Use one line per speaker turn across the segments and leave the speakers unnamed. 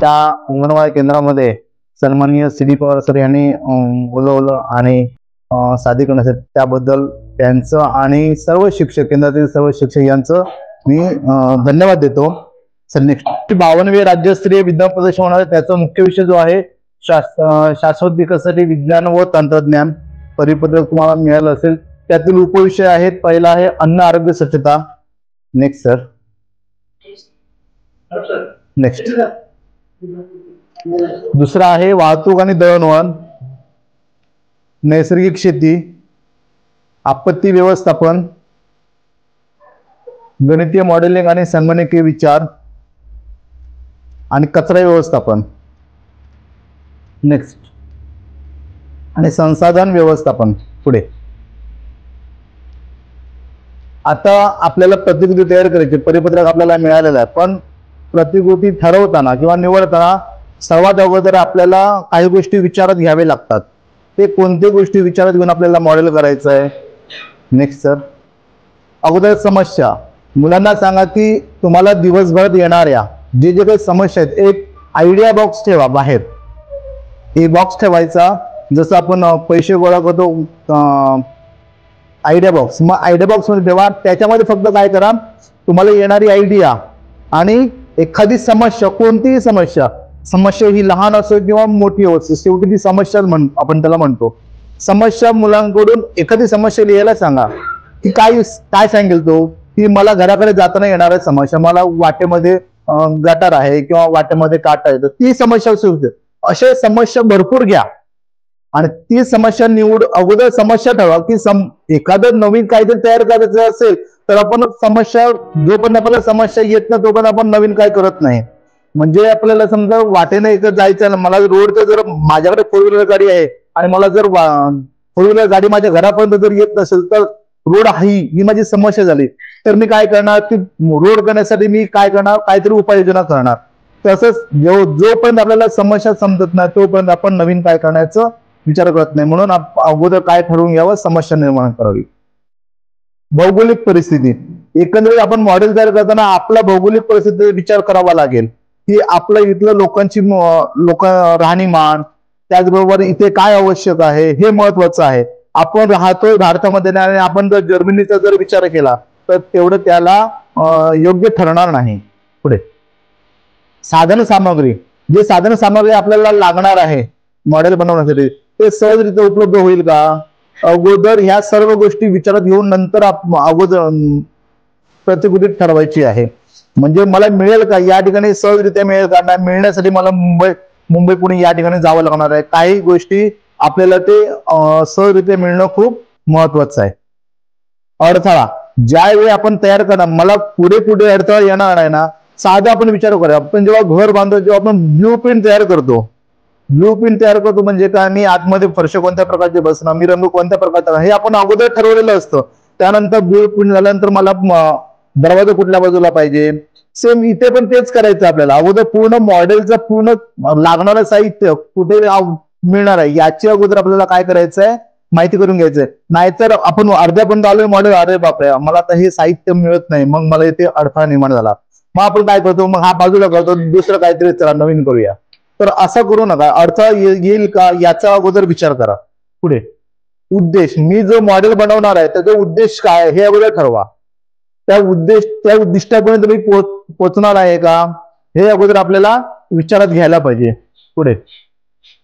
त्या अंगणवाडी केंद्रामध्ये सन्माननीय सी.डी. पवार सर यांनी बोलवलं आणि सादरीकरणासाठी त्याबद्दल त्यांचं आणि सर्व शिक्षक केंद्रातील सर्व शिक्षक यांचं मी धन्यवाद देतो. सर नेक्स्ट 52वे राज्यस्तरीय विज्ञान प्रदर्शन होणार आहे. त्याचा मुख्य विषय जो आहे शाश्वत विकासासाठी विज्ञान व तंत्रज्ञान परिपत्रक तुम्हाला मिळालं असेल. त्यातील उपविषय आहेत. पहिला आहे अन्न आरोग्य स्वच्छता. Next sir. नेक्स्ट दुसरा आहे वाहतूक आणि दळणवळण, नैसर्गिक शेती, आपत्ती व्यवस्थापन, गणितीय मॉडेलिंग आणि संगणकीय विचार आणि कचरा व्यवस्थापन. नेक्स्ट आणि संसाधन व्यवस्थापन. पुढे आता आपल्याला प्रतिकृती तयार करायची, परिपत्रक आपल्याला मिळालेलं आहे. पण प्रतिकृती ठरवताना किंवा निवडताना सर्वात अगोदर आपल्याला काही गोष्टी विचारात घ्यावे लागतात. ते कोणत्या गोष्टी विचारात घेऊन आपल्याला मॉडेल करायचं आहे. Next sir. अगोदर समस्या. मुलांना सांगा की तुम्हाला दिवसभरात येणाऱ्या जे काही समस्या आहेत, एक आयडिया बॉक्स ठेवा बाहेर. एक बॉक्स ठेवायचा, जसं आपण पैसे गोळा करतो आयडिया बॉक्स. मग आयडिया बॉक्स मध्ये ठेवा. त्याच्यामध्ये फक्त काय करा, तुम्हाला येणारी आयडिया आणि एखादी समस्या, कोणतीही समस्या, समस्या ही लहान असो किंवा मोठी असो, शेवटी ती समस्या आपण त्याला म्हणतो. समस्या मुलांकडून एखादी समस्या लिहायला सांगा की काय सांगेल तो, की मला घराकडे जाताना येणार आहे समस्या, मला वाटेमध्ये गटार आहे किंवा वाटेमध्ये काटा आहे, ती समस्या सुचते. अशा समस्या भरपूर घ्या आणि ती समस्या निवड. अगोदर समस्या ठरवा की एखादं नवीन काहीतरी तयार करायचं असेल तर आपण समस्या, जोपर्यंत आपल्याला समस्या येत नाही तोपर्यंत आपण नवीन काय करत नाही. म्हणजे आपल्याला समजा वाटेने जायचं, मला रोडचं जर माझ्याकडे 4 व्हीलर गाडी आहे आणि मला जर 4 व्हीलर गाडी माझ्या घरापर्यंत जर येत नसेल तर रोड ही माझी समस्या झाली, तर मी काय करणार, ती रोड करण्यासाठी मी काय करणार, काहीतरी उपाययोजना करणार. तसंच जोपर्यंत आपल्याला समस्या समजत नाही तोपर्यंत आपण नवीन काय करण्याचं विचार करत नाही. म्हणून अगोदर काय ठरवून घ्यावं, समस्या निर्माण करावी. भौगोलिक परिस्थिती. एकंदरीत आपण मॉडेल तयार करताना आपला भौगोलिक परिस्थिती विचार करावा लागेल की आपल्या इथलं लोकांची राहणीमान, त्याचबरोबर इथे काय आवश्यक आहे हे महत्वाचं आहे. आपण राहतोय भारतामध्ये आणि आपण जर जर्मनीचा जर विचार केला तर तेवढं त्याला योग्य ठरणार नाही. पुढे साधन सामग्री. जे साधन सामग्री आपल्याला लागणार आहे मॉडेल बनवण्यासाठी ते सहजरित्या उपलब्ध होईल का. अगोदर ह्या सर्व गोष्टी विचारात घेऊन नंतर अगोदर प्रतिकृती ठरवायची आहे. म्हणजे मला मिळेल का, या ठिकाणी सहजरित्या मिळेल का, नाही मिळण्यासाठी मला मुंबई पुणे या ठिकाणी जावं लागणार आहे. काही गोष्टी आपल्याला ते सहजरित्या मिळणं खूप महत्वाचं आहे. अडथळा. ज्यावेळी आपण तयार करणार, मला पुढे अडथळा येणार आहे ना, साधा आपण विचार करूया. आपण जेव्हा घर बांधतो, जेव्हा आपण ब्लूप्रिंट तयार करतो म्हणजे काय, मी आतमध्ये फरशी कोणत्या प्रकारचे बसणार, मी रंग कोणत्या प्रकारचा, हे आपण अगोदर ठरवलेलं असतं. त्यानंतर ब्लूप्रिंट झाल्यानंतर मला दरवाजा कुठल्या बाजूला पाहिजे. सेम इथे पण तेच करायचं आपल्याला. अगोदर पूर्ण मॉडेलचं पूर्ण लागणारं साहित्य कुठे मिळणार आहे याची अगोदर आपल्याला काय करायचंय, माहिती करून घ्यायचंय. नाहीतर आपण अर्ध्यापर्यंत आलोय मॉडेल, अरे बापरे मला आता हे साहित्य मिळत नाही, मग मला इथे अडथळा निर्माण झाला. मग आपण काय करतो, मग हा बाजूला करतो, दुसरं काहीतरी चला नवीन करूया. तर असं करू नका. अडथळा येईल का याचा अगोदर विचार करा. पुढे उद्देश. मी जो मॉडेल बनवणार आहे त्याचा उद्देश काय हे अगोदर ठरवा. त्या उद्दिष्टापर्यंत मी पोहोचणार आहे का हे अगोदर आपल्याला विचारात घ्यायला पाहिजे. पुढे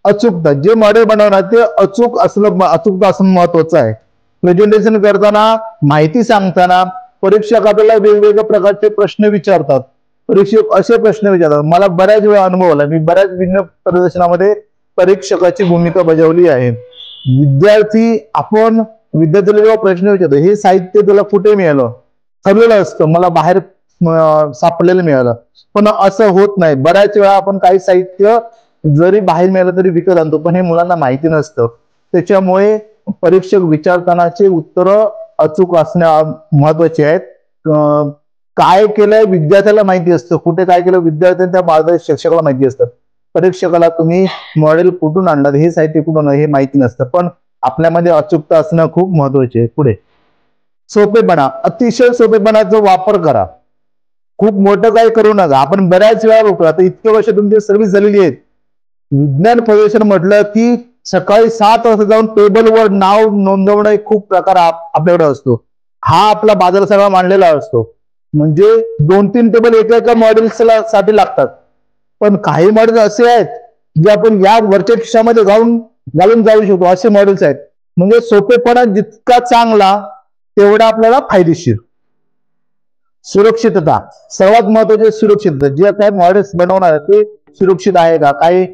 अचूकता. जे मॉडेल बनवणार ते अचूकता असणं महत्वाचं आहे. प्रेझेंटेशन करताना, माहिती सांगताना परीक्षक आपल्याला वेगवेगळ्या प्रकारचे प्रश्न विचारतात. परीक्षक असे प्रश्न विचारतात. मला बऱ्याच वेळा अनुभव आला, मी बऱ्याच भिन्न प्रदर्शनामध्ये परीक्षकाची भूमिका बजावली आहे. आपण विद्यार्थ्याला जेव्हा प्रश्न विचारतो, हे साहित्य तुला कुठे मिळालं, ठरलेलं असतं, मला बाहेर सापडलेलं मिळालं. पण असं होत नाही. बऱ्याच वेळा आपण काही साहित्य जरी बाहेर मिळालं तरी विकत आणतो, पण हे मुलांना माहिती नसतं. त्याच्यामुळे परीक्षक विचारतानाचे उत्तर अचूक असणे महत्वाचे आहेत. काय केलंय विद्यार्थ्याला माहिती असतं, कुठे काय केलं विद्यार्थ्यांना, त्या मार्गदर्शक शिक्षकाला माहिती असतं. परीक्षकाला तुम्ही मॉडेल कुठून आणलं, हे साहित्य कुठून हे माहिती नसतं. पण आपल्यामध्ये अचूकता असणं खूप महत्वाचे आहे. पुढे सोपेपणा. अतिशय सोपेपणाचा वापर करा. खूप मोठं काही करू नका. आपण बऱ्याच वेळा बघतो, आता इतके वर्ष तुमची सर्व्हिस झालेली आहे, विज्ञान प्रवेशन म्हटलं की सकाळी 7 वाजता जाऊन टेबलवर नाव नोंदवणं एक खूप प्रकार आपल्याकडे असतो. हा आपला बाजार सगळा मांडलेला असतो. म्हणजे 2-3 टेबल एका मॉडेल्स साठी लागतात. पण काही मॉडेल असे आहेत जे आपण या वरच्या खिशामध्ये घालून जाऊ शकतो, असे मॉडेल्स आहेत. म्हणजे सोपेपणा जितका चांगला तेवढा आपल्याला फायदेशीर. सुरक्षितता सर्वात महत्वाची, सुरक्षितता. जे काही मॉडेल्स बनवणार ते सुरक्षित आहे का? काही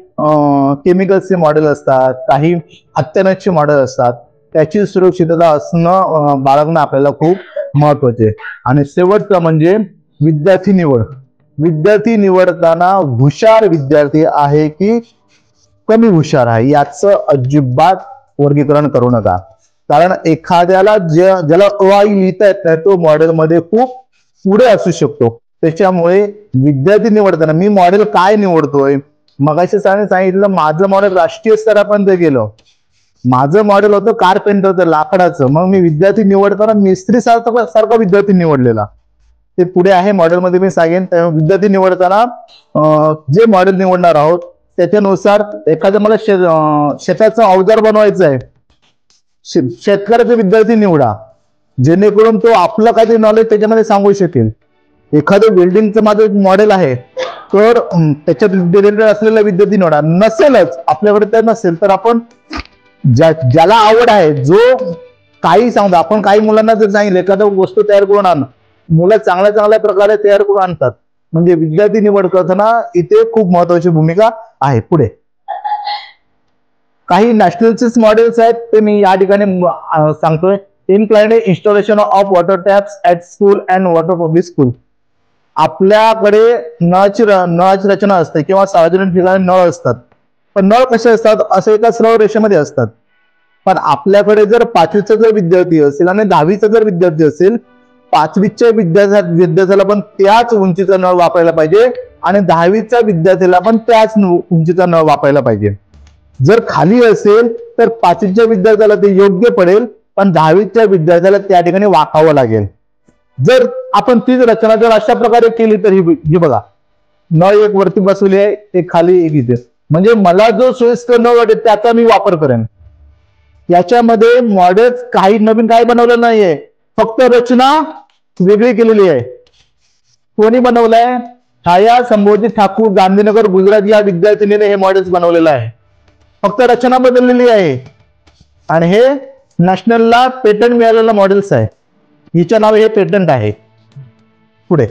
केमिकल्सचे मॉडेल असतात, काही हत्यारांचे मॉडेल असतात. त्याची सुरक्षितता असणं बाळगणं आपल्याला खूप महत्वाचे. आणि शेवटचं म्हणजे विद्यार्थी निवड. विद्यार्थी निवडताना हुशार विद्यार्थी आहे की कमी हुशार आहे याचं अजिबात वर्गीकरण करू नका. कारण एखाद्याला ज्याला अ लिहिता येत नाही तो मॉडेलमध्ये खूप पुढे असू शकतो. त्याच्यामुळे विद्यार्थी निवडताना मी मॉडेल काय निवडतोय, मगाशी सांगितलं माझं मॉडेल राष्ट्रीय स्तरापर्यंत गेलं. माझं मॉडेल होतं कारपेंटरचं, लाकडाचं. मग मी विद्यार्थी निवडताना मिस्त्री सारखा विद्यार्थी निवडलेला. ते पुढे आहे मॉडेलमध्ये मी सांगेन. विद्यार्थी निवडताना जे मॉडेल निवडणार आहोत त्याच्यानुसार एखादं मला शेताचं अवजार बनवायचं आहे, शेतकऱ्याचे विद्यार्थी निवडा, जेणेकरून तो आपलं काहीतरी नॉलेज त्याच्यामध्ये सांगू शकेल. एखादं बिल्डिंगचं माझं मॉडेल आहे तर त्याच्यात रिलेटेड असलेला विद्यार्थी निवडा. नसेलच आपल्याकडे तर नसेल तर आपण ज्याला आवड आहे, जो काही सांगतो. आपण काही मुलांना जर सांगितलं एखादं वस्तू तयार करून आण, मुलं चांगल्या प्रकारे तयार करून आणतात. म्हणजे विद्यार्थी निवड करताना इथे खूप महत्वाची भूमिका आहे. पुढे काही नॅशनलचे मॉडेल्स आहेत ते मी या ठिकाणी सांगतोय. Inclined installation of water taps at school and water public school. आपल्याकडे नळाची रचना असते किंवा सार्वजनिक ठिकाणी नळ असतात. पण नळ कसे असतात, असं एका सरळ रेषेमध्ये असतात. पण आपल्याकडे जर 5वीचा जर विद्यार्थी असेल आणि 10वीचा जर विद्यार्थी असेल, 5वीच्या विद्यार्थ्याला पण त्याच उंचीचा नळ वापरायला पाहिजे आणि 10वीच्या विद्यार्थ्याला पण त्याच उंचीचा नळ वापरायला पाहिजे. जर खाली असेल तर 5वीच्या विद्यार्थ्याला ते योग्य पडेल, पण 10वीच्या विद्यार्थ्याला त्या ठिकाणी वाकावं लागेल. जर आपण तीच रचना जर अशा प्रकारे केली तर ही बघा, नळ एक वरती बसवली आहे, एक खाली एक इथे. म्हणजे मला जो सोयीस्कर नळ वाटेल त्याचा मी वापर करेन. याच्यामध्ये मॉडेल काही नवीन काही बनवलं नाहीये, फक्त रचना वेगळी केलेली आहे. कोणी बनवलंय? छाया संबोधी ठाकूर, गांधीनगर, गुजरात या विद्यार्थिनीने हे मॉडेल्स बनवलेलं आहे. फक्त रचना बदललेली आहे. आणि हे नॅशनलला पेटंट मिळालेलं मॉडेल्स आहे. हिच्या नावे हे पेटंट आहे. पुढे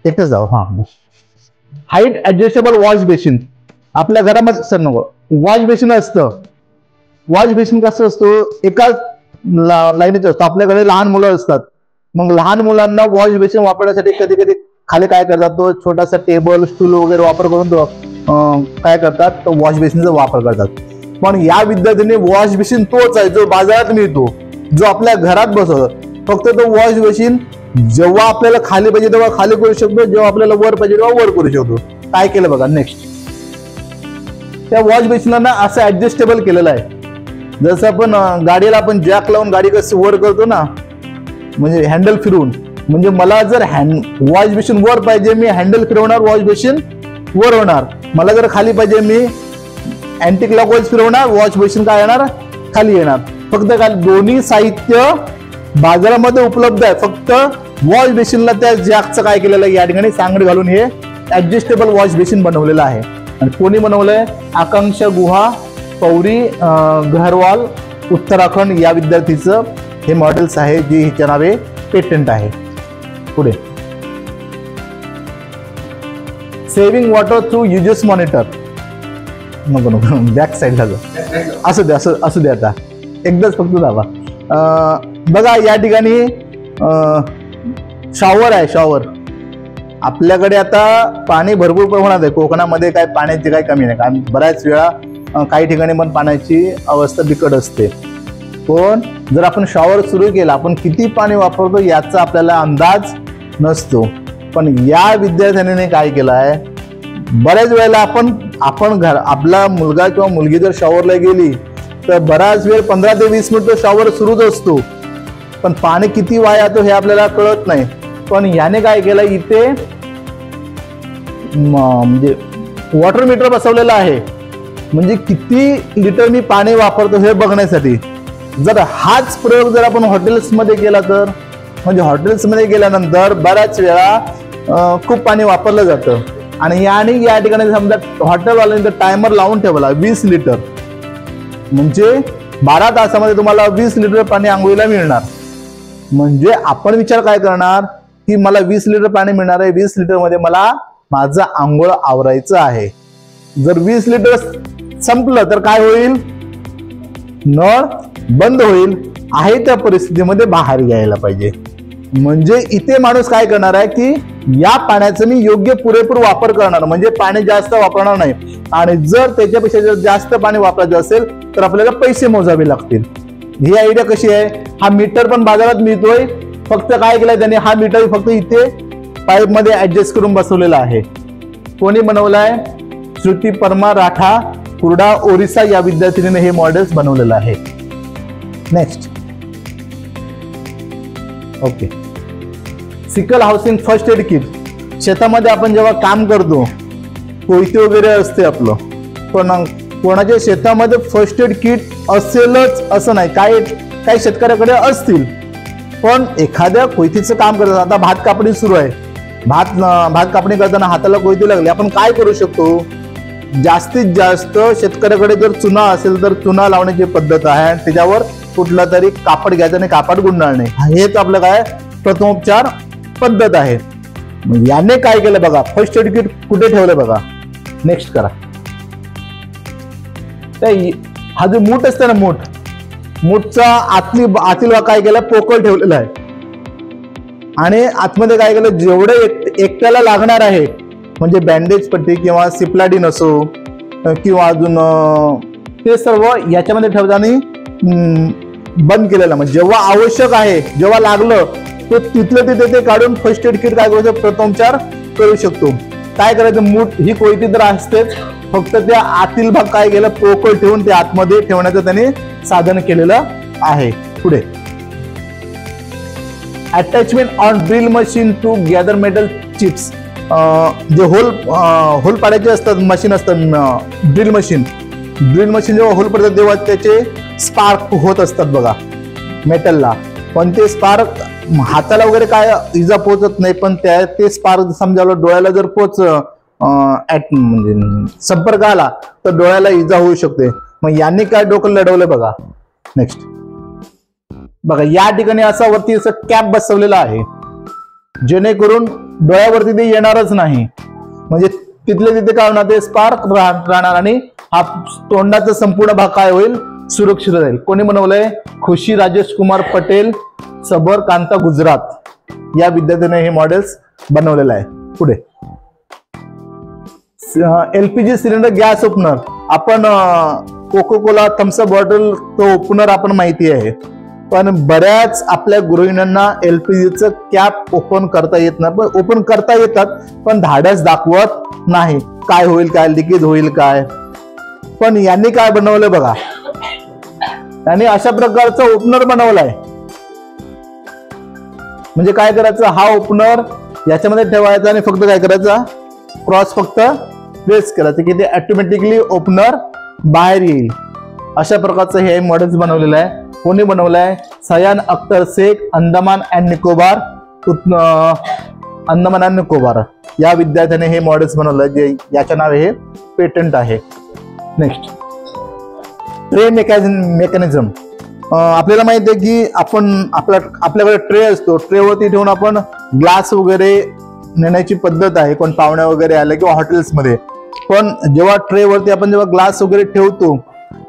एकच जाऊ. Height adjustable wash basin. आपल्या घरामध्ये सर नको वॉश बेसिन असतं. वॉश बेसिन कसं असतो, एकाच लाईनीचं असतं. आपल्याकडे लहान मुलं असतात. मग लहान मुलांना वॉश बेसिन वापरण्यासाठी कधी कधी खाली काय करतात, तो छोटासा टेबल स्टूल वगैरे वापर करून तो काय करतात, तो वॉश बेसिनचा वापर करतात. पण या विद्यार्थ्यांनी वॉश बेसिन तोच आहे जो बाजारात मिळतो, जो आपल्या घरात बसवतात. फक्त तो वॉश बेसिन जेव्हा आपल्याला खाली पाहिजे तेव्हा खाली करू शकतो, जेव्हा आपल्याला वर पाहिजे तेव्हा वर करू शकतो. काय केलं बघा, नेक्स्ट त्या वॉश बेसिनला असं ऍडजस्टेबल केलेलं आहे. जसं आपण गाडीला आपण जॅक लावून गाडी कशी वर करतो ना, म्हणजे हँडल फिरवून. म्हणजे मला जर वॉश बेसिन वर पाहिजे, मी हँडल फिरवणार, वॉश बेसिन वर होणार. मला जर खाली पाहिजे, मी अँटी क्लॉकवाईज फिरवणार, वॉश बेसिन काय येणार, खाली येणार. फक्त काय दोन्ही साहित्य बाजारामध्ये उपलब्ध आहे. फक्त वॉश बेसिनला त्या जॅकचं काय केलेलं आहे, या ठिकाणी सांगड घालून हे ऍडजस्टेबल वॉश बेसिन बनवलेलं आहे. आणि कोणी बनवलंय? आकांक्षा गुहा, पौरी गहरवाल, उत्तराखंड या विद्यार्थीचं हे मॉडेल्स आहे, जे हिच्या नावे पेटंट आहे. पुढे saving water through uses monitor. नको बॅक साईडला जा. असू दे आता एकदाच फक्त दाबा. बघा या ठिकाणी शॉवर आहे. शॉवर आपल्याकडे आता पाणी भरपूर प्रमाणात आहे. कोकणामध्ये काय पाण्याची काही कमी नाही, कारण बऱ्याच वेळा काही ठिकाणी पण पाण्याची अवस्था बिकट असते. पण जर आपण शॉवर सुरू केला, आपण किती पाणी वापरतो याचा आपल्याला अंदाज नसतो. पण या विद्यार्थ्यांनी काय केलं आहे, बऱ्याच वेळेला आपण आपला मुलगा किंवा मुलगी जर शॉवरला गेली तर बराच वेळ 15 ते 20 मिनिट शॉवर सुरूच असतो. पण पाणी किती वाया जातो हे आपल्याला कळत नाही. पण याने काय केलं, इथे म्हणजे वॉटर मीटर बसवलेलं आहे, म्हणजे किती लिटर मी पाणी वापरतो हे बघण्यासाठी. जर हाच प्रयोग जर आपण हॉटेल्समध्ये केला तर, म्हणजे हॉटेल्समध्ये गेल्यानंतर बऱ्याच वेळा खूप पाणी वापरलं जातं आणि या ठिकाणी समजा हॉटेलवाल्यांनी टायमर लावून ठेवला 20 लिटर, म्हणजे 12 तासामध्ये तुम्हाला 20 लिटर पाणी आंघोळीला मिळणार. म्हणजे आपण विचार काय करणार की मला 20 लिटर पाणी मिळणार आहे, 20 लिटर मध्ये मला माझं आंघोळ आवरायचं आहे. जर 20 लिटर संपलं तर काय होईल, नळ बंद होईल, आहे त्या परिस्थितीमध्ये बाहेर यायला पाहिजे. म्हणजे इथे माणूस काय करणार आहे की या पाण्याचं मी योग्य पुरेपूर वापर करणार, म्हणजे पाणी जास्त वापरणार नाही. आणि जर त्याच्यापेक्षा जर जास्त पाणी वापरायचं असेल तर आपल्याला पैसे मोजावे लागतील. ही आयडिया कशी आहे, हा मीटर पण बाजारात मिळतोय, फक्त काय केलंय त्यांनी, हा मीटर फक्त इथे पाईप मध्ये ऍडजस्ट करून बसवलेला आहे. कोणी बनवलाय, श्रुती परमा राठा, कुर्डा, ओरिसा या विद्यार्थिनीने हे मॉडेल्स बनवलेलं आहे. Next, okay, sickle housing first aid kit. शेतामध्ये आपण जेव्हा काम करतो, कोयते वगैरे असते आपलं, पण कोणाच्या शेतामध्ये फर्स्ट एड किट असेलच असं नाही. काही शेतकऱ्याकडे असतील, पण एखाद्या कोयतीचं काम करतात. आता भात कापणी सुरू आहे, भात कापणी करताना हाताला कोयती लागली, आपण काय करू शकतो, जास्तीत जास्त शेतकऱ्याकडे जर चुना असेल तर चुना लावण्याची पद्धत आहे, त्याच्यावर कुठला तरी कापड घ्यायचं आणि कापड गुंडाळणे, हेच आपलं काय प्रथमोपचार पद्धत आहे. याने काय केलं बघा, फर्स्ट एड किट कुठे ठेवलं बघा. नेक्स्ट करा, हा जो मूठ असतं ना, मूठचा आतील भाग काय केलं, पोकळ ठेवलेला आहे. आणि आतमध्ये काय केलं, जेवढे एकट्याला लागणार आहे, म्हणजे बँडेज पट्टी किंवा सिप्लाडिन असो किंवा अजून ते सर्व याच्यामध्ये ठेवताना बंद केलेलं. म्हणजे जेव्हा आवश्यक आहे, जेव्हा लागलं तो तिथलं तिथे ते काढून फर्स्ट एड किट काय करू, प्रथमोपचार करू शकतो. काय करायचं, मूठ ही कोयती तर असतेच, फक्त त्या आतील भाग काय केलं, पोकळ ठेवून ते आतमध्ये ठेवण्याचं त्याने साधन केलेलं आहे. पुढे, attachment on drill machine to gather metal chips. जे होल पाडायचे असतात मशीन असतात, ड्रिल मशीन जेव्हा होल पडतात तेव्हा त्याचे स्पार्क होत असतात बघा मेटलला, पण ते स्पार्क हाताला वगैरे काय इजा पोहोचत नाही, पण ते स्पार्क समजा डोळ्याला जर म्हणजे संपर्क आला तर डोळ्याला इजा होऊ शकते. मग यांनी काय डोकं लढवलं बघा. नेक्स्ट बघा, या ठिकाणी असा वरती असं कॅप बसवलेला आहे, जेणेकरून डोळ्यावरती ते येणारच नाही, म्हणजे तिथले तिथे काय होणार, ते स्पार्क राहणार आणि हा तोंडाचा संपूर्ण भाग काय होईल, सुरक्षित राहील. कोणी बनवलंय, खुशी राजेश कुमार पटेल, सबर कांता, गुजरात या विद्यार्थ्याने हे मॉडेल्स बनवलेलं आहे. पुढे, एलपीजी सिलेंडर गॅस ओपनर. आपण कोको कोला थम्सअप बॉटल तो ओपनर आपण माहिती आहे, पण बऱ्याच आपल्या गृहिणींना एलपीजीचं कॅप ओपन करता येत नाही. पण ओपन करता येतात, पण धाडस दाखवत नाही, काय होईल, काय लिकेज होईल काय. पण यांनी काय बनवलं बघा, त्यांनी अशा प्रकारचं ओपनर बनवलाय. म्हणजे काय करायचं, हा ओपनर याच्यामध्ये ठेवायचा आणि फक्त काय करायचं, क्रॉस फक्त प्रेस करायचं की ते ऑटोमॅटिकली ओपनर बाहेर येईल. अशा प्रकारचं हे मॉडेल्स बनवलेलं आहे. कोणी बनवलंय, सयान अख्तर शेख, अंदमान अँड निकोबार या विद्यार्थ्याने हे मॉडेल्स बनवलंय, जे याच्या नावे हे पेटंट आहे. Next, tray mechanism. आपल्याला माहिती आहे की आपल्याकडे ट्रे असतो, ट्रेवरती ठेवून आपण ग्लास वगैरे नेण्याची पद्धत आहे, कोण पाहुण्या वगैरे आले किंवा हॉटेल्समध्ये. पण जेव्हा ट्रेवरती आपण जेव्हा ग्लास वगैरे ठेवतो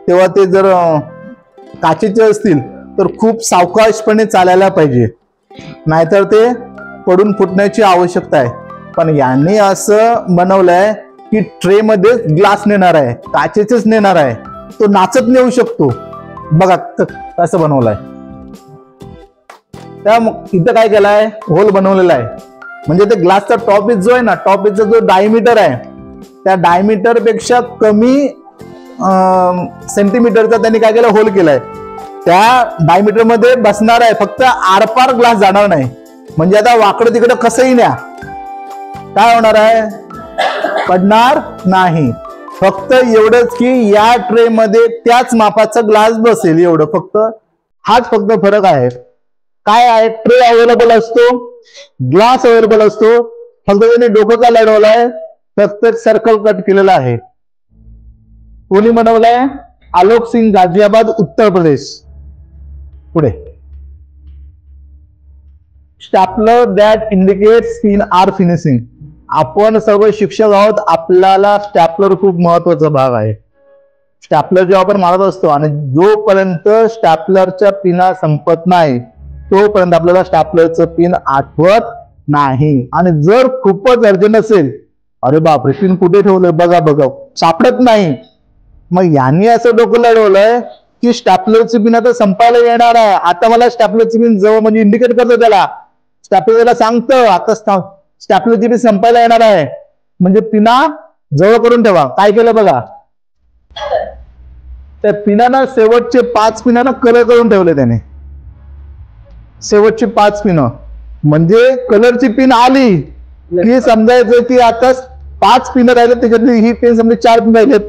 तेव्हा ते जर काचेचे असतील तर खूप सावकाशपणे चालायला पाहिजे, नाहीतर ते पडून फुटण्याची आवश्यकता आहे. पण यांनी असं बनवलंय की ट्रे मध्ये ग्लास नेणार आहे, काचेचेच नेणार आहे, तो नाचत नेऊ शकतो. बघा कसं बनवलंय. त्या इथं काय केलंय, होल बनवलेला आहे, म्हणजे ते ग्लासचा टॉप जो आहे ना, टॉप जो डायमीटर आहे, त्या डायमीटर पेक्षा कमी सेंटीमीटरचा त्यांनी काय केलं, होल केलाय. त्या डायमीटर मध्ये बसणार आहे, फक्त आरपार ग्लास जाणार नाही. म्हणजे आता वाकडं तिकडं कसंही न्या, काय होणार आहे, पडणार नाही. फक्त एवढंच की या ट्रे मध्ये त्याच मापाचा ग्लास बसेल, एवढं फक्त, हाच फक्त फरक आहे. काय आहे, ट्रे अवेलेबल असतो, ग्लास अवेलेबल असतो, फक्त त्याने डोकं का लढवलंय, फक्त सर्कल कट केलेला आहे. कोणी बनवलंय, आलोक सिंग, गाझियाबाद, उत्तर प्रदेश. पुढे, stapler that indicates pin are finishing. आपण सर्व शिक्षक आहोत, आपल्याला स्टॅपलर खूप महत्वाचा भाग आहे. स्टॅपलर जेव्हा आपण मारत असतो आणि जोपर्यंत स्टॅपलरच्या पिना संपत नाही तोपर्यंत आपल्याला स्टॅपलरचं पिन आठवत नाही. आणि जर खूपच अर्जंट असेल, अरे बापरे पिन कुठे ठेवलंय बघा बघा, सापडत नाही, मग यांनी असं डोकं लढवलंय की स्टॅपलरची पिन आता संपायला येणार आहे, आता मला स्टॅपलरची पिन जवळ, म्हणजे इंडिकेट करतो त्याला, स्टॅपलर त्याला सांगतं आता स्टॅपलरची पिन संपायला येणार आहे, म्हणजे पिना जवळ करून ठेवा. काय केलं बघा, त्या पिनानं शेवटचे 5 पिनानं कलर करून ठेवले त्याने, शेवटचे 5 पिनं, म्हणजे कलरची पिन आली की समजायचं की आता 5 पिनं राहिले, त्याच्यातली ही पिन समजा 4 पिन राहिलेत,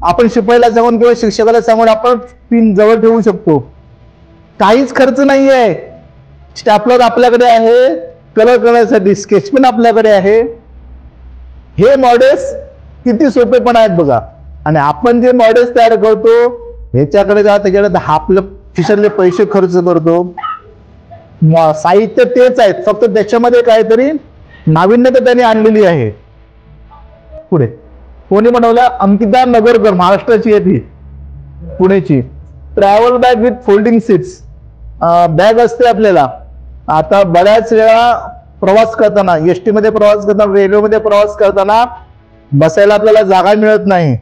आपण शिपाईला सांगून किंवा शिक्षकाला सांगून आपण पिन जवळ ठेवू शकतो. काहीच खर्च नाहीये. स्टॅपलर आपल्याकडे आहे, कलर करण्यासाठी स्केच पेन आपल्याकडे आहे. हे मॉडेल्स किती सोपे पण आहेत बघा. आणि आपण जे मॉडेल्स तयार करतो ह्याच्याकडे जा, त्याच्याकडे आपलं खिशातले पैसे खर्च करतो. साहित्य तेच आहेत, फक्त त्याच्यामध्ये काहीतरी नाविन्यता त्यांनी आणलेली आहे. पुढे, कोणी बनवल्या, अंकिता नगरकर, महाराष्ट्राची आहे ती, पुणेची. Travel bag with folding seats. Bag असते आपल्याला, आता बऱ्याच वेळा प्रवास करताना, एसटी मध्ये प्रवास करताना, रेल्वेमध्ये प्रवास करताना बसायला आपल्याला जागा मिळत नाही,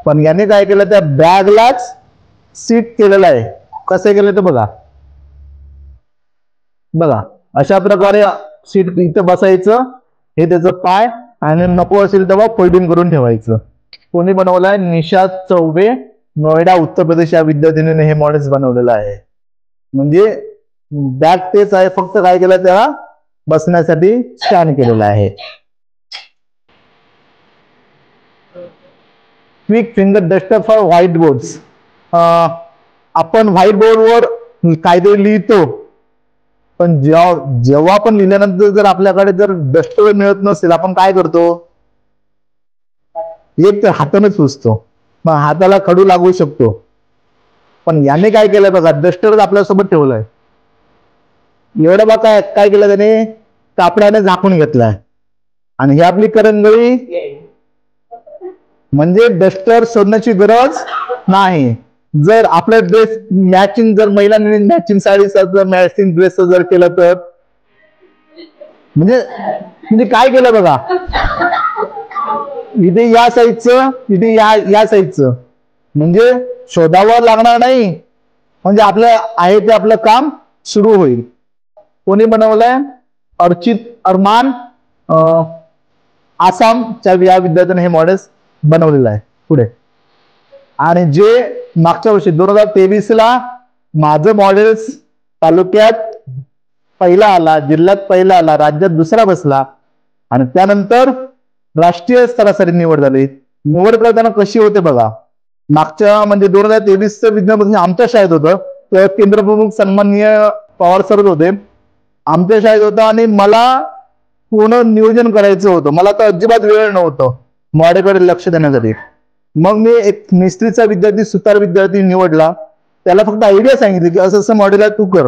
पण याने काय केलं, त्या बॅगलाच सीट केलेलं आहे. कसं केलं ते बघा, बघा अशा प्रकारे सीट इथं बसायचं, हे त्याचं पाय, आणि नको असेल तेव्हा फोल्डिंग करून ठेवायचं. कोणी बनवलंय, निशाद चौबे, नोएडा, उत्तर प्रदेश या विद्यार्थिनीने हे मॉडेल्स बनवलेलं आहे. म्हणजे बॅग तेच आहे, फक्त काय केलं, त्याला बसण्यासाठी स्टँड केलेलं आहे. Quick finger duster for white boards. आपण व्हाईट बोर्डवर कायदे लिहितो, पण जेव्हा आपण लिहिल्यानंतर जर आपल्याकडे जर डस्टर मिळत नसेल, आपण काय करतो, एक तर हाताने पुसतो, मग हाताला खडू लागू शकतो. पण याने काय केलंय बघा, डस्टर आपल्यासोबत ठेवलंय, एवढं बघा काय केलं त्याने, कापडाने झाकून घेतलाय, आणि ही आपली करंगळी, म्हणजे डस्टर शोधण्याची गरज नाही. जर आपला ड्रेस मॅचिंग, जर महिलांनी मॅचिंग साडीचा जर मॅचिंग ड्रेस जर केलं तर, म्हणजे काय केलं बघा, इथे या साईजचं, इथे या साईजचं, म्हणजे शोधावं लागणार नाही, म्हणजे आपलं आहे ते आपलं काम सुरू होईल. कोणी बनवलंय, अर्चित अरमान, आसामच्या या विद्यार्थ्याने हे मॉडेल्स बनवलेलं आहे. पुढे, आणि जे मागच्या वर्षी 2023ला माझं मॉडेल्स तालुक्यात पहिला आला, जिल्ह्यात पहिला आला, राज्यात दुसरा बसला, आणि त्यानंतर राष्ट्रीय स्तरासाठी निवड झाली. निवड करताना कशी होते बघा, मागच्या म्हणजे 2023चं विज्ञान आमच्या शाळेत होतं, तर केंद्र प्रमुख सन्माननीय पवार सर होते, आमच्या शाळेत होतं, आणि मला पूर्ण नियोजन करायचं होतं, मला तर अजिबात वेळ नव्हतं मॉडेलकडे लक्ष देण्यासाठी. मग मी एक मिस्त्रीचा विद्यार्थी, सुतार विद्यार्थी निवडला, त्याला फक्त आयडिया सांगितली की असं असं मॉडेल आहे, तू कर.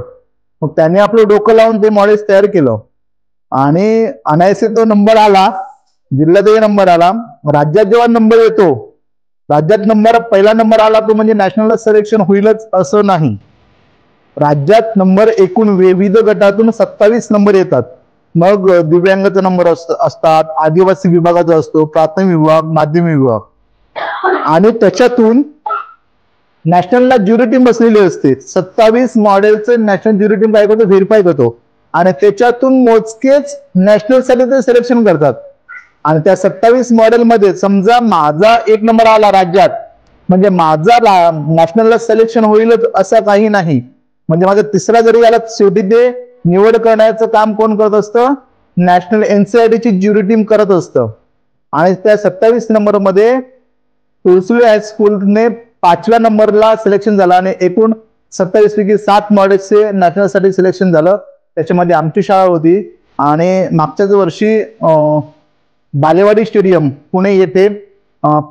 मग त्याने आपलं डोकं लावून ते मॉडेल्स तयार केलं, आणि अनायसे तो नंबर आला, जिल्ह्यातही नंबर आला, राज्यात जेव्हा नंबर येतो, राज्यात नंबर पहिला नंबर आला तो म्हणजे नॅशनल सिलेक्शन होईलच असं नाही. राज्यात नंबर एकूण विविध गटातून 27 नंबर येतात. मग दिव्यांगाचा नंबर असतात, आदिवासी विभागाचा असतो, प्राथमिक विभाग, माध्यमिक विभाग, आणि त्याच्यातून नॅशनलला ज्युरी टीम बसलेली असते. 27 मॉडेलचं नॅशनल ज्युरी टीम काय करतो, व्हेरीफाय करतो, आणि त्याच्यातून मोजकेच नॅशनल साठी ते सिलेक्शन करतात. आणि त्या 27 मॉडेल मध्ये समजा माझा 1 नंबर आला राज्यात, म्हणजे माझा नॅशनलला सिलेक्शन होईलच असं काही नाही. म्हणजे माझा 3रा जरी आला, शेवटी ते निवड करण्याचं काम कोण करत असतं? नॅशनल एनसीईआरटीची ज्युरी टीम करत असतं. आणि त्या 27 नंबरमध्ये तुळसुळे हायस्कूलने 5व्या नंबरला सिलेक्शन झालं आणि एकूण 27 पैकी 7 मॉडेल्सचे नॅशनलसाठी सिलेक्शन झालं. त्याच्यामध्ये आमची शाळा होती. आणि मागच्याच वर्षी बालेवाडी स्टेडियम पुणे येथे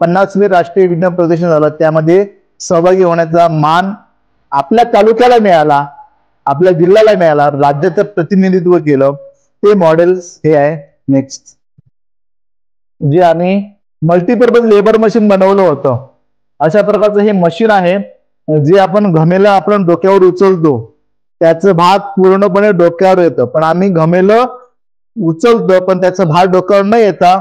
50वे राष्ट्रीय विज्ञान प्रदर्शन झालं. त्यामध्ये सहभागी होण्याचा मान आपल्या तालुक्याला मिळाला, आपल्या जिल्ह्याला मिळाला, राज्याचं प्रतिनिधित्व केलं. ते मॉडेल्स हे आहे. नेक्स्ट जे आम्ही मल्टीपर्पज लेबर मशीन बनवलं होतं. अशा प्रकारचं हे मशीन आहे जे आपण घमेलं आपण डोक्यावर उचलतो. त्याचं भाग पूर्णपणे डोक्यावर येतं, पण आम्ही घमेलं उचलतो पण त्याचं भाग डोक्यावर न येता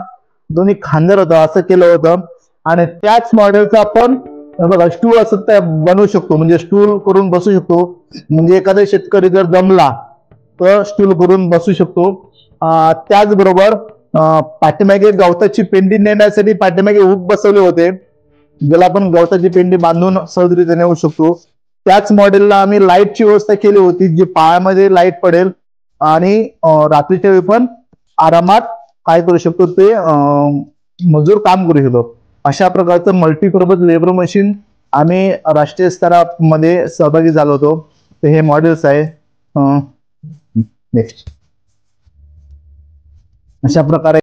दोन्ही खांद्यावर होतं, असं केलं होतं. आणि त्याच मॉडेलचं आपण बघा स्टूल असं बनवू शकतो, म्हणजे स्टूल करून बसू शकतो. म्हणजे एखादा शेतकरी जर जमला तर स्टूल करून बसू शकतो. त्याचबरोबर पाठीमागे गवताची पेंडी नेण्यासाठी पाठीमागे हुक बसवले होते, ज्याला आपण गवताची पेंडी बांधून सहजरित्या नेऊ शकतो. त्याच मॉडेलला आम्ही लाईटची व्यवस्था केली होती, जी पायामध्ये लाईट पडेल आणि रात्रीच्या वेळी पण आरामात काय करू शकतो, ते मजूर काम करू शकतो. अशा प्रकारचं मल्टीपर्पज लेबर मशीन आम्ही राष्ट्रीय स्तरामध्ये सहभागी झालो होतो. तर हे मॉडेल्स आहे. नेक्स्ट अशा प्रकारे